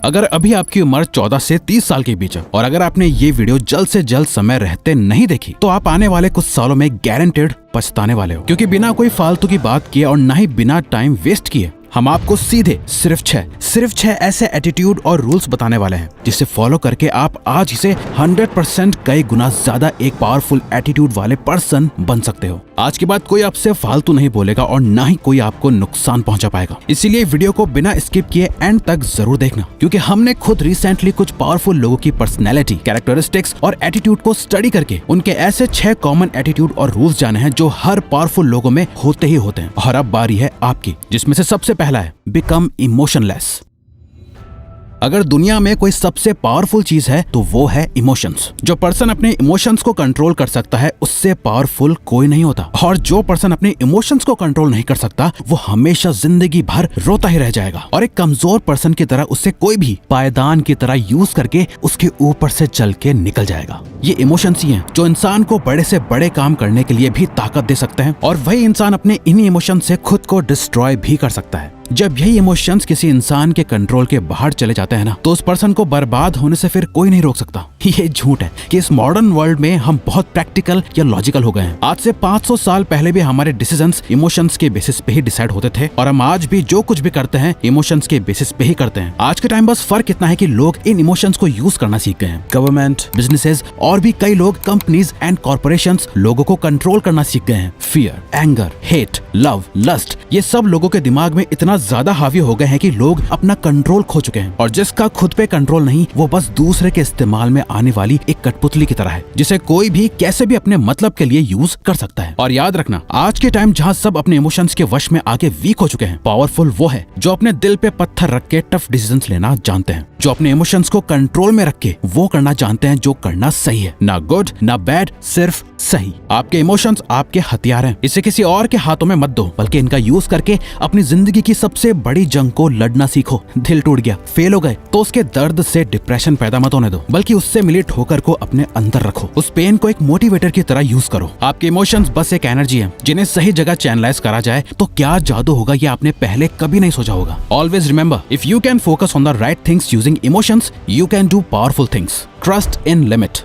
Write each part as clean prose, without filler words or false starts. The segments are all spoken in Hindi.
अगर अभी आपकी उम्र 14 से 30 साल के बीच है और अगर आपने ये वीडियो जल्द से जल्द समय रहते नहीं देखी तो आप आने वाले कुछ सालों में गारंटेड पछताने वाले हो, क्योंकि बिना कोई फालतू की बात किए और ना ही बिना टाइम वेस्ट किए हम आपको सीधे सिर्फ छह ऐसे एटीट्यूड और रूल्स बताने वाले हैं जिसे फॉलो करके आप आज से 100% कई गुना ज्यादा एक पावरफुल एटीट्यूड वाले पर्सन बन सकते हो। आज के बाद कोई आपसे फालतू नहीं बोलेगा और ना ही कोई आपको नुकसान पहुंचा पाएगा। इसीलिए वीडियो को बिना स्किप किए एंड तक जरूर देखना, क्योंकि हमने खुद रिसेंटली कुछ पावरफुल लोगों की पर्सनैलिटी, कैरेक्टरिस्टिक्स और एटीट्यूड को स्टडी करके उनके ऐसे 6 कॉमन एटीट्यूड और रूल्स जाने हैं जो हर पावरफुल लोगों में होते ही होते हैं। और अब बारी है आपकी, जिसमें से सबसे पहला है बिकम इमोशनलेस। अगर दुनिया में कोई सबसे पावरफुल चीज है तो वो है इमोशंस। जो पर्सन अपने इमोशंस को कंट्रोल कर सकता है उससे पावरफुल कोई नहीं होता, और जो पर्सन अपने इमोशंस को कंट्रोल नहीं कर सकता वो हमेशा जिंदगी भर रोता ही रह जाएगा। और एक कमजोर पर्सन की तरह उससे कोई भी पायदान की तरह यूज करके उसके ऊपर से चल के निकल जाएगा। ये इमोशंस ही हैं जो इंसान को बड़े से बड़े काम करने के लिए भी ताकत दे सकते हैं, और वही इंसान अपने इन्हीं इमोशन से खुद को डिस्ट्रॉय भी कर सकता है। जब यही इमोशंस किसी इंसान के कंट्रोल के बाहर चले जाते हैं ना, तो उस पर्सन को बर्बाद होने से फिर कोई नहीं रोक सकता। ये झूठ है कि इस मॉडर्न वर्ल्ड में हम बहुत प्रैक्टिकल या लॉजिकल हो गए हैं। आज से 500 साल पहले भी हमारे डिसीजंस इमोशंस के बेसिस पे ही डिसाइड होते थे, और हम आज भी जो कुछ भी करते हैं इमोशंस के बेसिस पे ही करते हैं। आज के टाइम बस फर्क इतना है कि लोग इन इमोशंस को यूज करना सीख गए हैं। गवर्नमेंट, बिजनेसेस और भी कई लोग, कंपनीज एंड कॉर्पोरेशंस लोगों को कंट्रोल करना सीख गए हैं। Fear, anger, hate, love, lust, ये सब लोगों के दिमाग में इतना ज्यादा हावी हो गए हैं कि लोग अपना कंट्रोल खो चुके हैं। और जिसका खुद पे कंट्रोल नहीं, वो बस दूसरे के इस्तेमाल में आने वाली एक कठपुतली की तरह है, जिसे कोई भी कैसे भी अपने मतलब के लिए यूज कर सकता है। और याद रखना, आज के टाइम जहाँ सब अपने इमोशंस के वश में आके वीक हो चुके हैं, पावरफुल वो है जो अपने दिल पे पत्थर रख के टफ डिसीजंस लेना जानते हैं, जो अपने इमोशंस को कंट्रोल में रख के वो करना जानते हैं जो करना सही है, ना गुड ना बैड, सिर्फ सही। आपके इमोशंस आपके हथियार हैं, इसे किसी और के हाथों में मत दो, बल्कि इनका यूज करके अपनी जिंदगी की सबसे बड़ी जंग को लड़ना सीखो। दिल टूट गया, फेल हो गए, तो उसके दर्द से डिप्रेशन पैदा मत होने दो, बल्कि उससे मिली ठोकर को अपने अंदर रखो। उस पेन को एक मोटिवेटर की तरह यूज करो। आपके इमोशंस बस एक एनर्जी है, जिन्हें सही जगह चैनलाइज करा जाए तो क्या जादू होगा ये आपने पहले कभी नहीं सोचा होगा। Always remember, if you can focus on the right things using emotions, you can do powerful things. Trust in limit.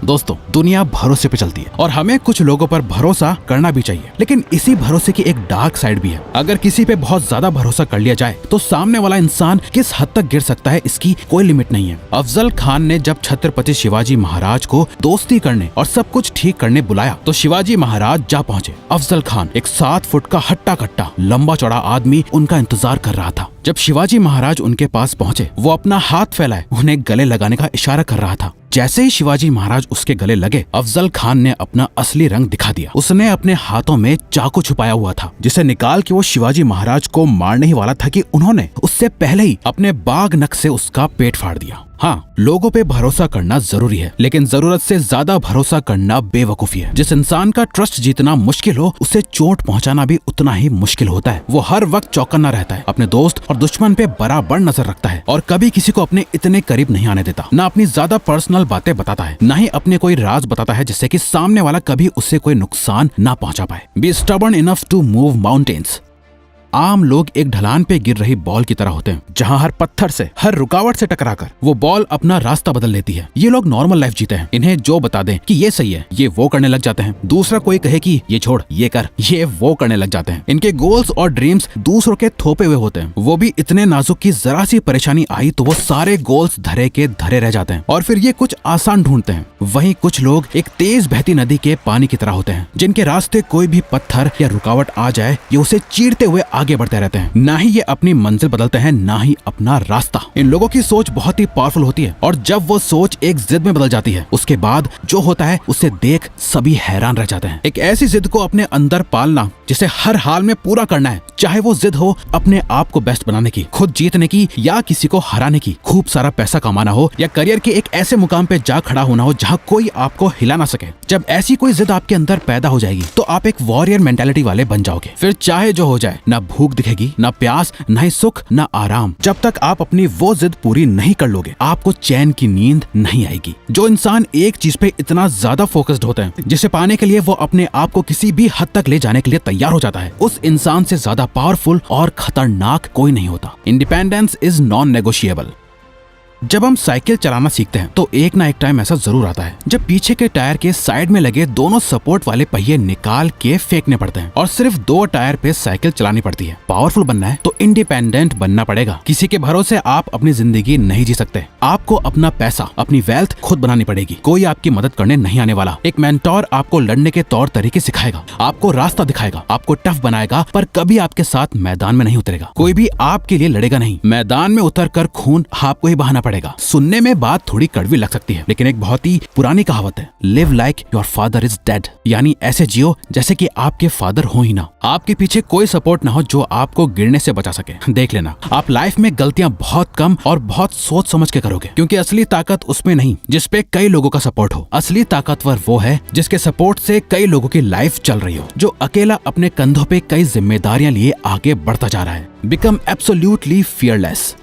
दोस्तों, दुनिया भरोसे पे चलती है और हमें कुछ लोगों पर भरोसा करना भी चाहिए, लेकिन इसी भरोसे की एक डार्क साइड भी है। अगर किसी पे बहुत ज्यादा भरोसा कर लिया जाए तो सामने वाला इंसान किस हद तक गिर सकता है इसकी कोई लिमिट नहीं है। अफजल खान ने जब छत्रपति शिवाजी महाराज को दोस्ती करने और सब कुछ ठीक करने बुलाया तो शिवाजी महाराज जा पहुंचे। अफजल खान, एक 7 फुट का हट्टा कट्टा लंबा चौड़ा आदमी, उनका इंतजार कर रहा था। जब शिवाजी महाराज उनके पास पहुंचे, वो अपना हाथ फैलाए उन्हें गले लगाने का इशारा कर रहा था। जैसे ही शिवाजी महाराज उसके गले लगे, अफजल खान ने अपना असली रंग दिखा दिया। उसने अपने हाथों में चाकू छुपाया हुआ था, जिसे निकाल के वो शिवाजी महाराज को मारने ही वाला था कि उन्होंने उससे पहले ही अपने बाघ नख से उसका पेट फाड़ दिया। हाँ, लोगों पे भरोसा करना जरूरी है, लेकिन जरूरत से ज्यादा भरोसा करना बेवकूफी है। जिस इंसान का ट्रस्ट जीतना मुश्किल हो, उसे चोट पहुंचाना भी उतना ही मुश्किल होता है। वो हर वक्त चौकन्ना रहता है, अपने दोस्त और दुश्मन पे बराबर नजर रखता है, और कभी किसी को अपने इतने करीब नहीं आने देता। ना अपनी ज्यादा पर्सनल बातें बताता है, ना ही अपने कोई राज बताता है जिससे कि सामने वाला कभी उससे कोई नुकसान ना पहुंचा पाए। Be stubborn enough to move mountains. आम लोग एक ढलान पे गिर रही बॉल की तरह होते हैं, जहां हर पत्थर से, हर रुकावट से टकराकर वो बॉल अपना रास्ता बदल लेती है। ये लोग नॉर्मल लाइफ जीते हैं। इन्हें जो बता दें कि ये सही है, ये वो करने लग जाते हैं। दूसरा कोई कहे कि ये छोड़, ये कर, ये वो करने लग जाते हैं। इनके गोल्स और ड्रीम्स दूसरों के थोपे हुए होते हैं। वो भी इतने नाजुक कि जरा सी परेशानी आई तो वो सारे गोल्स धरे के धरे रह जाते हैं, और फिर ये कुछ आसान ढूंढते हैं। वहीं कुछ लोग एक तेज बहती नदी के पानी की तरह होते हैं, जिनके रास्ते कोई भी पत्थर या रुकावट आ जाए, ये उसे चीरते हुए आगे बढ़ते रहते हैं। ना ही ये अपनी मंजिल बदलते हैं, ना ही अपना रास्ता। इन लोगों की सोच बहुत ही पावरफुल होती है, और जब वो सोच एक जिद में बदल जाती है, उसके बाद जो होता है उसे देख सभी हैरान रह जाते हैं। एक ऐसी जिद को अपने अंदर पालना जिसे हर हाल में पूरा करना है, चाहे वो जिद हो अपने आप को बेस्ट बनाने की, खुद जीतने की, या किसी को हराने की, खूब सारा पैसा कमाना हो, या करियर के एक ऐसे मुकाम पे जा खड़ा होना हो जहाँ कोई आपको हिला ना सके। जब ऐसी कोई जिद आपके अंदर पैदा हो जाएगी तो आप एक वॉरियर मेंटालिटी वाले बन जाओगे। फिर चाहे जो हो जाए, ना भूख दिखेगी, ना प्यास, ना ही सुख, ना आराम। जब तक आप अपनी वो जिद पूरी नहीं कर लोगे, आपको चैन की नींद नहीं आएगी। जो इंसान एक चीज पे इतना ज्यादा फोकस्ड होता है जिसे पाने के लिए वो अपने आप को किसी भी हद तक ले जाने के लिए तैयार हो जाता है, उस इंसान से ज्यादा पावरफुल और खतरनाक कोई नहीं होता। Independence is non negotiable. जब हम साइकिल चलाना सीखते हैं तो एक ना एक टाइम ऐसा जरूर आता है जब पीछे के टायर के साइड में लगे दोनों सपोर्ट वाले पहिए निकाल के फेंकने पड़ते हैं और सिर्फ 2 टायर पे साइकिल चलानी पड़ती है। पावरफुल बनना है तो इंडिपेंडेंट बनना पड़ेगा। किसी के भरोसे आप अपनी जिंदगी नहीं जी सकते। आपको अपना पैसा, अपनी वेल्थ खुद बनानी पड़ेगी। कोई आपकी मदद करने नहीं आने वाला। एक मेंटोर आपको लड़ने के तौर तरीके सिखाएगा, आपको रास्ता दिखाएगा, आपको टफ बनाएगा, पर कभी आपके साथ मैदान में नहीं उतरेगा। कोई भी आपके लिए लड़ेगा नहीं। मैदान में उतर कर खून आपको ही बहाना पड़ेगा। सुनने में बात थोड़ी कड़वी लग सकती है, लेकिन एक बहुत ही पुरानी कहावत है, live like your father is dead, यानी ऐसे जियो जैसे कि आपके फादर हो ही ना। आपके पीछे कोई सपोर्ट ना हो जो आपको गिरने से बचा सके। देख लेना, आप लाइफ में गलतियां बहुत कम और बहुत सोच समझ के करोगे, क्योंकि असली ताकत उसमें नहीं जिसपे कई लोगों का सपोर्ट हो। असली ताकतवर वो है जिसके सपोर्ट से कई लोगों की लाइफ चल रही हो, जो अकेला अपने कंधों पे कई जिम्मेदारियां लिए आगे बढ़ता जा रहा है। Become absolutely fearless.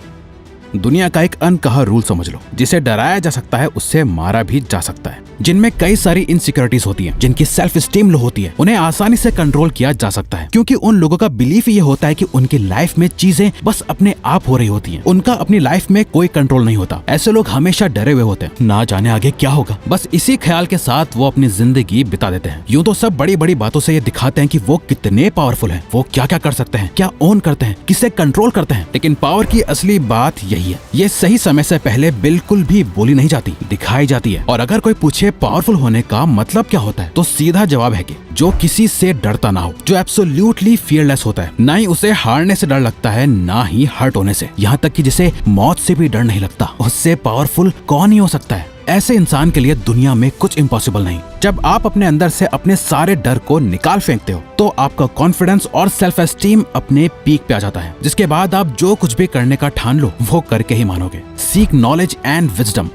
दुनिया का एक अनकहा रूल समझ लो, जिसे डराया जा सकता है उससे मारा भी जा सकता है। जिनमें कई सारी इनसिक्योरिटीज होती हैं, जिनकी सेल्फ स्टीम लो होती है, उन्हें आसानी से कंट्रोल किया जा सकता है, क्योंकि उन लोगों का बिलीफ ये होता है कि उनकी लाइफ में चीजें बस अपने आप हो रही होती हैं। उनका अपनी लाइफ में कोई कंट्रोल नहीं होता। ऐसे लोग हमेशा डरे हुए होते हैं, ना जाने आगे क्या होगा। बस इसी ख्याल के साथ वो अपनी जिंदगी बिता देते हैं। यूं तो सब बड़ी बड़ी बातों से ये दिखाते हैं कि वो कितने पावरफुल हैं, वो क्या क्या कर सकते हैं, क्या ओन करते हैं, किसे कंट्रोल करते हैं। लेकिन पावर की असली बात यही है, ये सही समय से पहले बिल्कुल भी बोली नहीं जाती, दिखाई जाती है। और अगर कोई पूछे पावरफुल होने का मतलब क्या होता है, तो सीधा जवाब है कि जो किसी से डरता ना हो, जो एब्सोल्युटली फियरलेस होता है। ना ही उसे हारने से डर लगता है, ना ही हर्ट होने से, यहाँ तक कि जिसे मौत से भी डर नहीं लगता। उससे पावरफुल कौन ही हो सकता है। ऐसे इंसान के लिए दुनिया में कुछ इम्पॉसिबल नहीं। जब आप अपने अंदर से अपने सारे डर को निकाल फेंकते हो, तो आपका कॉन्फिडेंस और सेल्फ एस्टीम अपने पीक पे आ जाता है, जिसके बाद आप जो कुछ भी करने का ठान लो वो करके ही मानोगे। Seek knowledge and wisdom.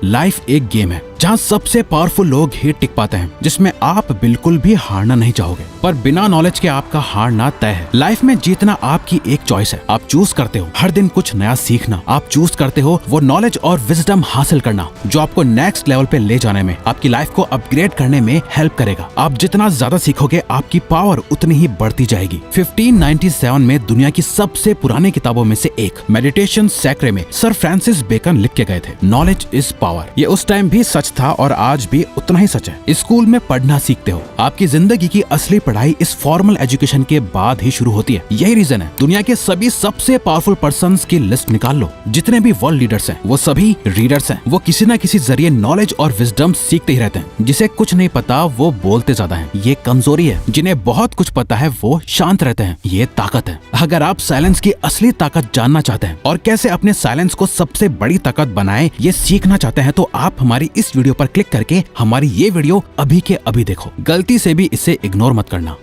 Life एक गेम है जहाँ सबसे पावरफुल लोग ही टिक पाते हैं, जिसमें आप बिल्कुल भी हारना नहीं चाहोगे, पर बिना नॉलेज के आपका हारना तय है। लाइफ में जीतना आपकी एक चॉइस है। आप चूज करते हो हर दिन कुछ नया सीखना। आप चूज करते हो वो नॉलेज और विजडम हासिल करना जो आपको नेक्स्ट लेवल पे ले जाने में, आपकी लाइफ को अपग्रेड करने में हेल्प करेगा। आप जितना ज्यादा सीखोगे, आपकी पावर उतनी ही बढ़ती जाएगी। 1597 में दुनिया की सबसे पुरानी किताबों में से एक मेडिटेशन सैक्रे में सर फ्रांसिस बेकन लिख के गए थे, नॉलेज इज पावर। ये उस टाइम भी सच था और आज भी उतना ही सच है। स्कूल में पढ़ना सीखते हो, आपकी जिंदगी की असली पढ़ाई इस फॉर्मल एजुकेशन के बाद ही शुरू होती है। यही रीजन है दुनिया के सभी सबसे पावरफुल पर्संस की लिस्ट निकाल लो। जितने भी वर्ल्ड लीडर्स हैं, वो सभी रीडर्स हैं। वो किसी न किसी जरिए नॉलेज और विजडम सीखते ही रहते हैं। जिसे कुछ नहीं पता वो बोलते ज्यादा है, ये कमजोरी है। जिन्हें बहुत कुछ पता है वो शांत रहते हैं, ये ताकत है। अगर आप साइलेंस की असली ताकत जानना चाहते हैं और कैसे अपने साइलेंस को सबसे बड़ी ताकत बनाए, ये सीखना चाहते हैं, तो आप हमारी इस वीडियो पर क्लिक करके हमारी ये वीडियो अभी के अभी देखो। गलती से भी इसे इग्नोर मत करना।